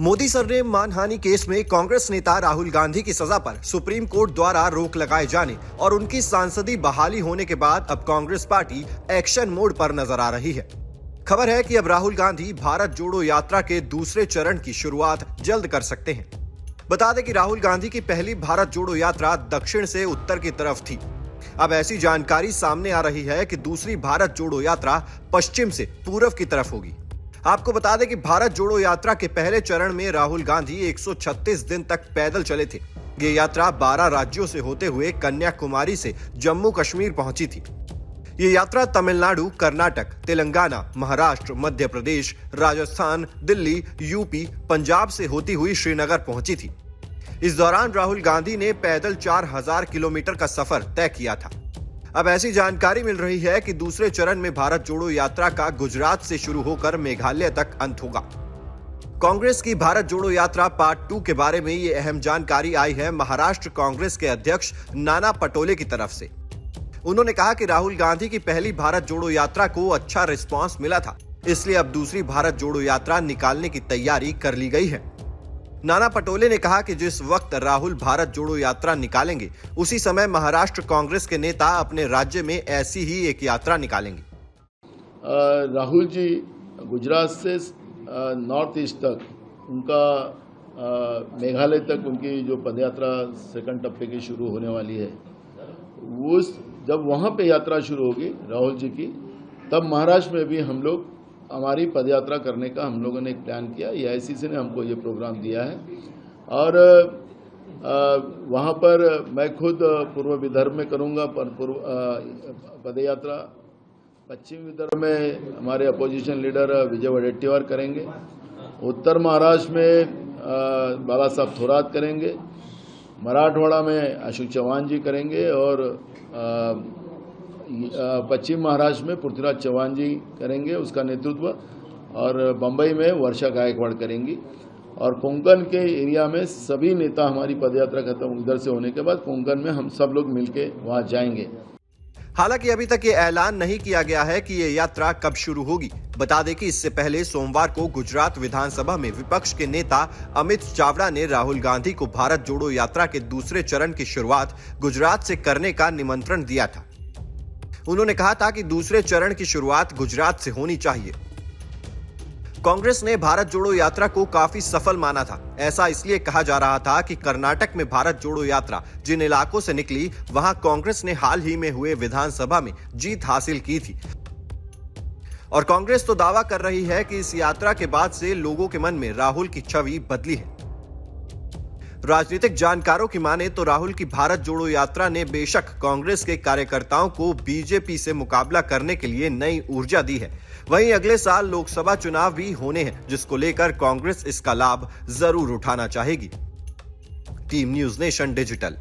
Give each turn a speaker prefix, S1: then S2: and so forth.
S1: Modi sir ने मानहानि case में कांग्रेस नेता राहुल गांधी की सजा पर सुप्रीम कोर्ट द्वारा रोक लगाए जाने और उनकी सांसदी बहाली होने के बाद अब कांग्रेस पार्टी एक्शन मोड पर नजर आ रही है। खबर है कि अब राहुल गांधी भारत जोड़ो यात्रा के दूसरे चरण की शुरुआत जल्द कर सकते हैं। बता दें कि राहुल गांधी की पहली भारत जोड़ो यात्रा दक्षिण से उत्तर की तरफ थी। अब ऐसी जानकारी सामने आ रही है कि दूसरी भारत जोड़ो यात्रा पश्चिम से पूर्व की तरफ होगी। आपको बता दें कि भारत जोड़ो यात्रा के पहले चरण में राहुल गांधी 136 दिन तक पैदल चले थे। ये यात्रा 12 राज्यों से होते हुए कन्याकुमारी से जम्मू कश्मीर पहुंची थी। ये यात्रा तमिलनाडु, कर्नाटक, तेलंगाना, महाराष्ट्र, मध्य प्रदेश, राजस्थान, दिल्ली, यूपी, पंजाब से होती हुई श्रीनगर पहुंची थी। इस दौरान राहुल गांधी ने पैदल 4000 किलोमीटर का सफर तय किया था। अब ऐसी जानकारी मिल रही है कि दूसरे चरण में भारत जोड़ो यात्रा का गुजरात से शुरू होकर मेघालय तक अंत होगा। कांग्रेस की भारत जोड़ो यात्रा पार्ट 2 के बारे में ये अहम जानकारी आई है महाराष्ट्र कांग्रेस के अध्यक्ष नाना पटोले की तरफ से। उन्होंने कहा कि राहुल गांधी की पहली भारत जोड़ो यात्रा को अच्छा रिस्पांस मिला था, इसलिए अब दूसरी भारत जोड़ो यात्रा निकालने की तैयारी कर ली गई है। नाना पटोले ने कहा कि जिस वक्त राहुल भारत जोड़ो यात्रा निकालेंगे, उसी समय महाराष्ट्र कांग्रेस के नेता अपने राज्य में ऐसी ही एक यात्रा निकालेंगे।
S2: राहुल जी गुजरात से नॉर्थ ईस्ट तक उनका मेघालय तक उनकी जो पदयात्रा सेकंड टप्पे की शुरू होने वाली है, वो जब वहाँ पे यात्रा शुरू होगी राहुल जी की, तब महाराष्ट्र में भी हम लोग हमारी पदयात्रा करने का हम लोगों ने एक प्लान किया। AICC ने हमको ये प्रोग्राम दिया है और वहाँ पर मैं खुद पूर्व विदर्भ में करूँगा पदयात्रा। पश्चिम विदर्भ में हमारे अपोजिशन लीडर विजय वडेट्टीवार करेंगे। उत्तर महाराष्ट्र में बाला साहब थोरात करेंगे। मराठवाड़ा में अशोक चौहान जी करेंगे और पश्चिम महाराष्ट्र में पृथ्वीराज चौहान जी करेंगे उसका नेतृत्व, और बम्बई में वर्षा गायकवाड़ करेंगी। और कोंकण के एरिया में सभी नेता हमारी पदयात्रा खत्म इधर से होने के बाद कोंकण में हम सब लोग मिलके वहां जाएंगे।
S1: हालांकि अभी तक ये ऐलान नहीं किया गया है कि ये यात्रा कब शुरू होगी। बता दें कि इससे पहले सोमवार को गुजरात विधानसभा में विपक्ष के नेता अमित चावड़ा ने राहुल गांधी को भारत जोड़ो यात्रा के दूसरे चरण की शुरुआत गुजरात से करने का निमंत्रण दिया था। उन्होंने कहा था कि दूसरे चरण की शुरुआत गुजरात से होनी चाहिए। कांग्रेस ने भारत जोड़ो यात्रा को काफी सफल माना था। ऐसा इसलिए कहा जा रहा था कि कर्नाटक में भारत जोड़ो यात्रा जिन इलाकों से निकली, वहां कांग्रेस ने हाल ही में हुए विधानसभा में जीत हासिल की थी। और कांग्रेस तो दावा कर रही है कि इस यात्रा के बाद से लोगों के मन में राहुल की छवि बदली है। राजनीतिक जानकारों की माने तो राहुल की भारत जोड़ो यात्रा ने बेशक कांग्रेस के कार्यकर्ताओं को बीजेपी से मुकाबला करने के लिए नई ऊर्जा दी है। वहीं अगले साल लोकसभा चुनाव भी होने हैं, जिसको लेकर कांग्रेस इसका लाभ जरूर उठाना चाहेगी। Team news nation digital.